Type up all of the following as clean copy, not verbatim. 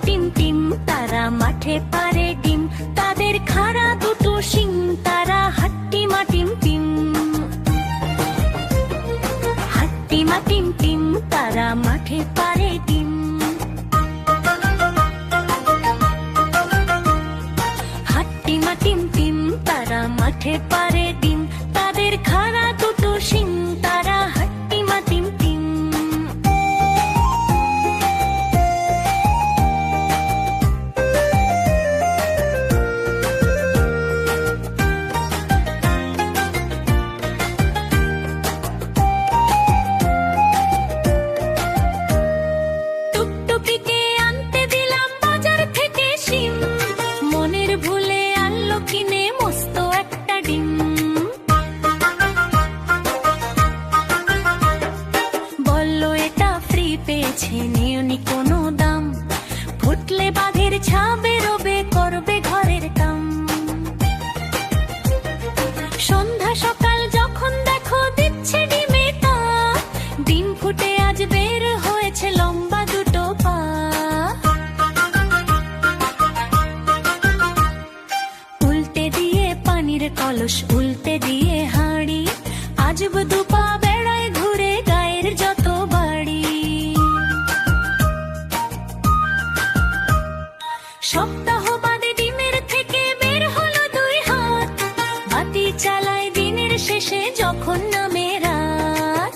Team team তারা মাঠে পারে ডিম, তাদের খাড়া দুটো শিং, তারা হাট্টিমা টিম টিম। হাট্টিমা টিম টিম তারা মাঠে পারে ডিম। হাট্টিমা টিম টিম তারা মাঠে পারে ডিম, তাদের খাড়া দুটো শিং, তারা হাট্টিমা টিম টিম। টুকটুকিকে আনতে দিলাম বাজার থেকে শিম, মনের ভুলে আনলো কিনে মস্ত একটা ডিম। বললো এটা ফ্রি পেয়েছে, নিওনি কোনো দাম, ফুটলে বাঘের ছা বেরোবে, করবে ঘরের কাম। সন্ধ্যা সকাল যখন দেখো দিচ্ছে ডিমে তা, ডিম ফুটে আজ বের হয়েছে লম্বা দুটো পা। উল্টে দিয়ে পানির কলস, উল্টে দিয়ে হাঁড়ি, আজব দুপা বেড়ায় ঘুরে গায়ের যত বাড়ি। সপ্তাহ বাদে ডিমের থেকে বের হলো দুই হাত, বাতি চালায় দিনের শেষে যখন নামে রাত।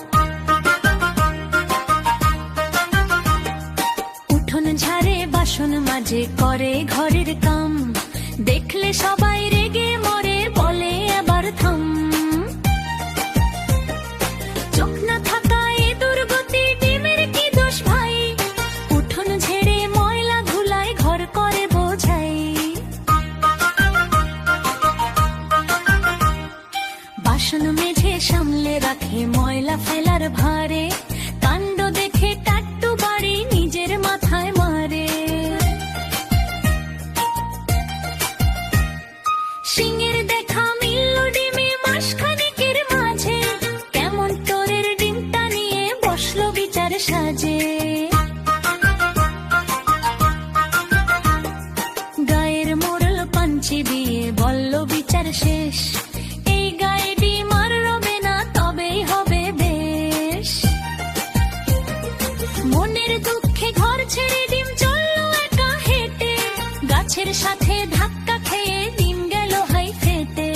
উঠোন ঝাড়ে বাসন মাজে করে ঘরের কাম, দেখলে সবাই রেগে মরে বলে আবার থাম। চোখ না থাকা এ দুর্গতি, ডিমের কি দোষ ভাই, উঠোন ঝেড়ে ময়লা ধুলায় ঘর করে বোঝাই। বাসন মেঝে সামলে রাখে ময়লা ফেলার ভারে, কাণ্ড দেখে টাট্টু বাড়ি নিজের মাথায় মারে। সিংহের দেখা মিলল ডিমে মাসখানেকের মাঝে, কেমন তোরের ডিমটা নিয়ে বসলো বিচার সাজে। গায়ের মোড়ল পাঞ্চি দিয়ে বলল বিচার শেষ, এই গায়ে ডিম আর রবে না, তবেই হবে বেশ। মনের দুঃখে ঘর ছেড়ে ডিম চললো একা হেঁটে, গাছের সাথে ধাক্কা খেয়ে ডিম গেল হাই ফেটে।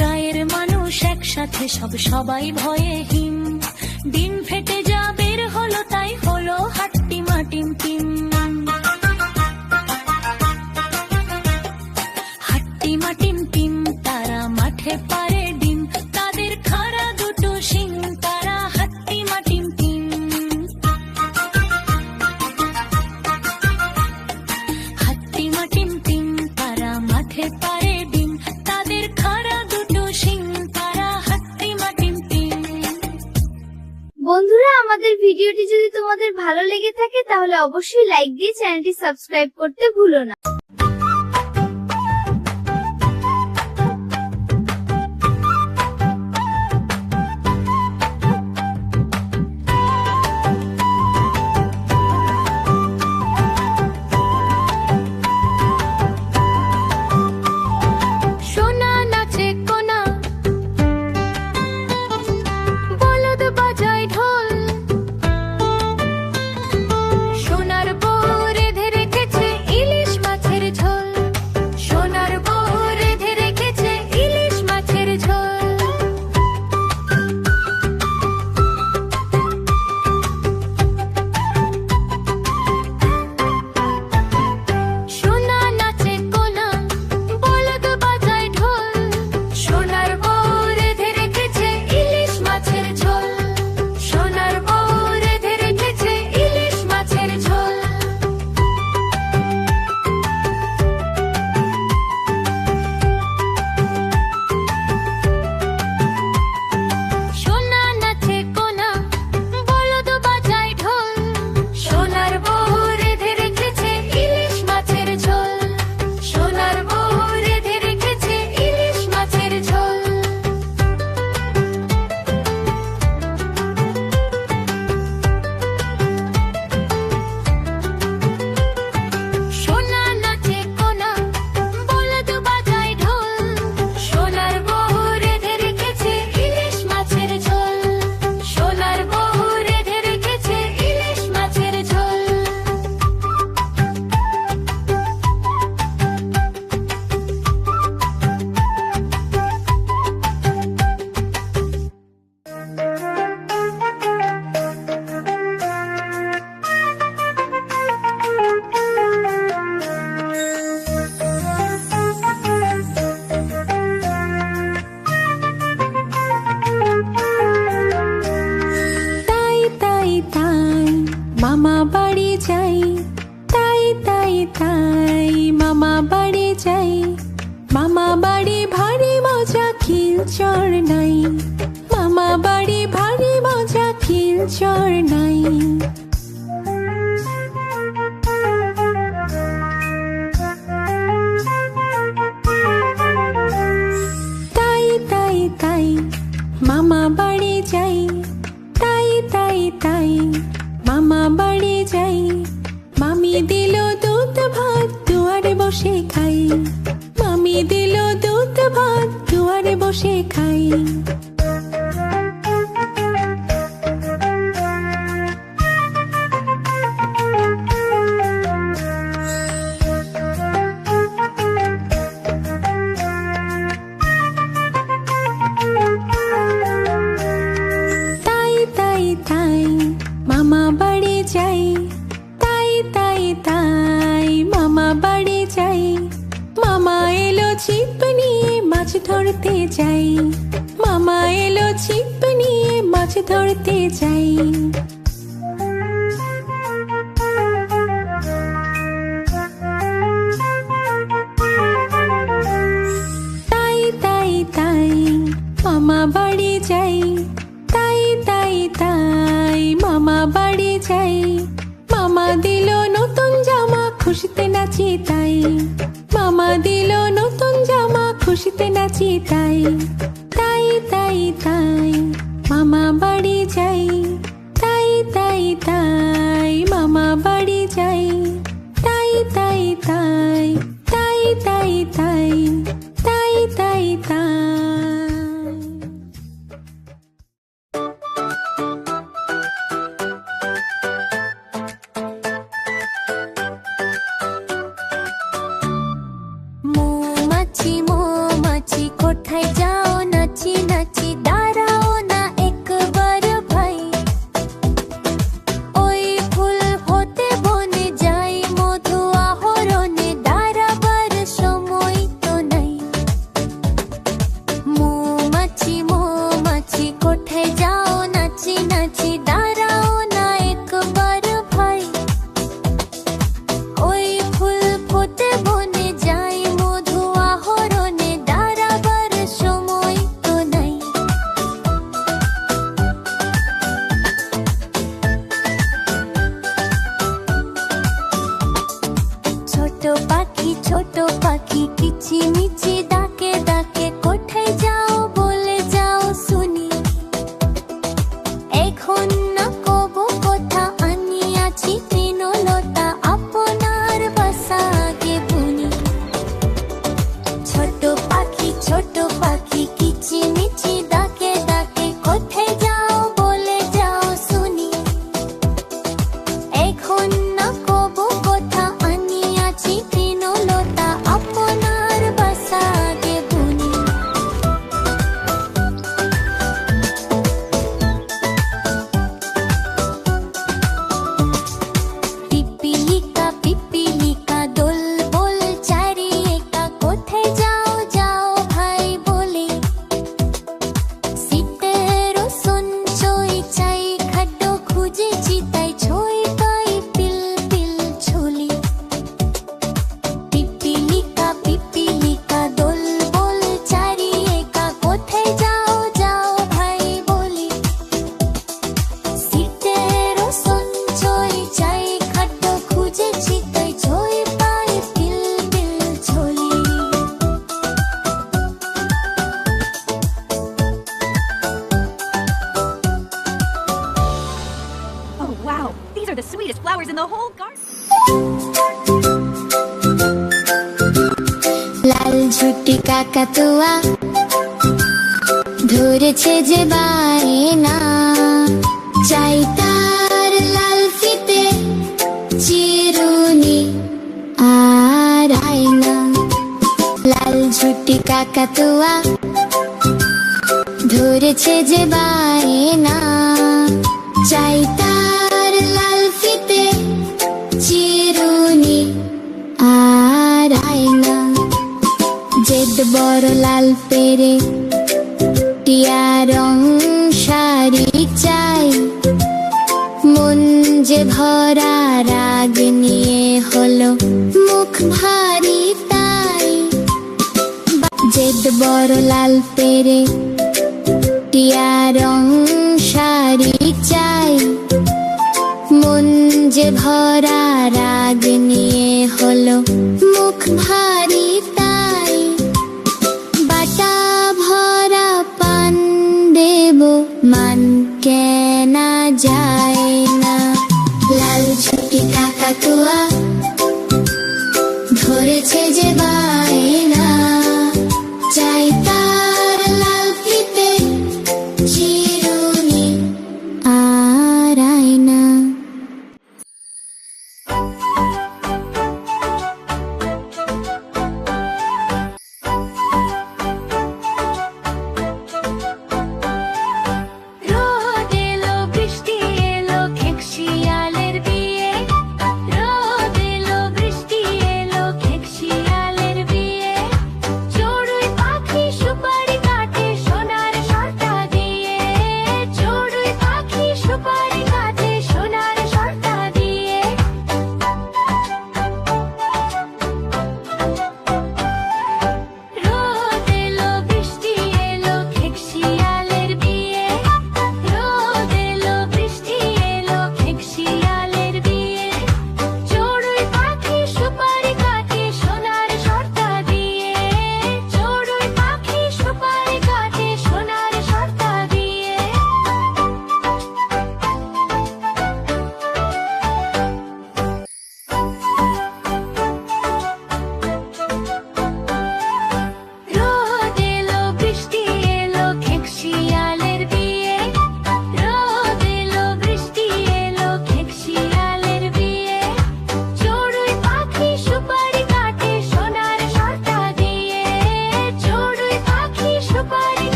গায়ের মানুষ একসাথে সব, সবাই ভয়ে হিম, ডিম ফেটে যা বের হলো তাই হলো হাট্টিমা টিম টিম। হাট্টিমা টিম টিম তারা মাঠে পারে ডিম, তাদের খাড়া দুটো শিং, তারা হাট্টিমা টিম টিম। হাট্টিমা টিম টিম তারা মাঠে পারে ডিম, তাদের খাড়া দুটো শিং, তারা হাট্টিমা টিম টিম। বন্ধুরা, আমাদের ভিডিওটি যদি তোমাদের ভালো লেগে থাকে তাহলে অবশ্যই লাইক দিয়ে চ্যানেলটি সাবস্ক্রাইব করতে ভুলো না। সোনা নাচে কোনা, বলদ বাজায় ঢোল, সোনার বউ রেঁধে রেখেছে ইলিশ মাছ যাই, মামা বাড়ি ভারী মজা খিলচর নাই, মামা বাড়ি ভারী মজা খিলচর নাই। তাই তাই তাই মামা বাড়ি যাই, তাই তাই তাই মামা বাড়ি যাই, মামি দিল দুধ ভাত দুয়ারে বসে খাই, মামি দিল দুধ ভাত দুয়ারে বসে খাই। তাই তাই তাই মামা বাড়ি যাই, তাই তাই তাই মামা বাড়ি যাই, মামা এলো ছিপ নিয়ে মাছ ধরতে যাই, মামা এলো ছিপ নিয়ে মাছ ধরতে যাই। তাই তাই তাই মামা বাড়ি যাই, তাই তাই তাই মামা বাড়ি যাই, মামা দিল নতুন জামা খুশিতে নাচি তাই, মামা দিল নতুন জামা খুশিতে নাচি তাই। তাই তাই তাই মামা বাড়ি যাই, তাই তাই তাই মামা বাড়ি যাই, তাই তাই তাই তাই তাই তাই তাই তাই তাই। মৌমাছি মৌমাছি কোথায় যাও নাচি নাচি, দাঁড়াও না একবার ভাই, ওই ফুল হতে বনে যাই মধু আহরণে, দাঁড়াবার সময় তো নাই। মৌমাছি মৌমাছি কোথায় যাও নাচি নাচি, দাঁড়াও না একবার ভাই, ওই ফুল হতে বনে যাই মধু আহরণে, দাঁড়াবার সময় তো নাই। ছোট পাখি কিচিমিচি ডাকে ডাকে, কোথায় যাও বলে যাও শুনি, এখন না কবু কথা আনিয়াছি তৃণলতা, আপনার বাসা আগে বুনি। ছোট পাখি কিচিমিচি ডাকে ডাকে, কোথায় যাও বলে যাও শুনি, এখন না কবু কথা আনিয়াছি তৃণলতা, আপনার বাসা আগে বুনি। পিপিলিকা দোল বল চারি একা, কোথায় যাও যাও ভাই বলে, শীতের সঞ্চয় চাই খাদ্য খুঁজেছি তাই, ছই পাই পিল পিল ঝুলি। পিপিলিকা দোল বল চারি একা, কোথায় যাও যাও ভাই বলে, শীতের সঞ্চয় চাই খাদ্য খুঁজেছি তাই, ছই পাই পিল পিল ঝুলি। Oh, wow. These are the sweetest flowers in the whole garden. লাল ঝুটি কাকাতুয়া ধরেছে যে বায়না, চাই তার লাল ফিতে চিরুনি আর আয়না। লাল ঝুটি কাকাতুয়া ধরেছে যে বায়না, চাই তার লাল ফিতে চিরুনি আর আয়না। জেদ বড় লাল পেরে টিয়া রং শাড়ি চাই, মন যে ভরা রাগ নিয়ে হলো মুখ ভারী তাই। জেদ বড় লাল পেরে টিয়া রং শাড়ি চাই, মন যে ভরা রাগ নিয়ে হলো মুখ ভারী তাই, বাটা ভরা পান দেব মান কেনা যায় না। লাল ছুটি কাকাতুয়া ধরেছে যে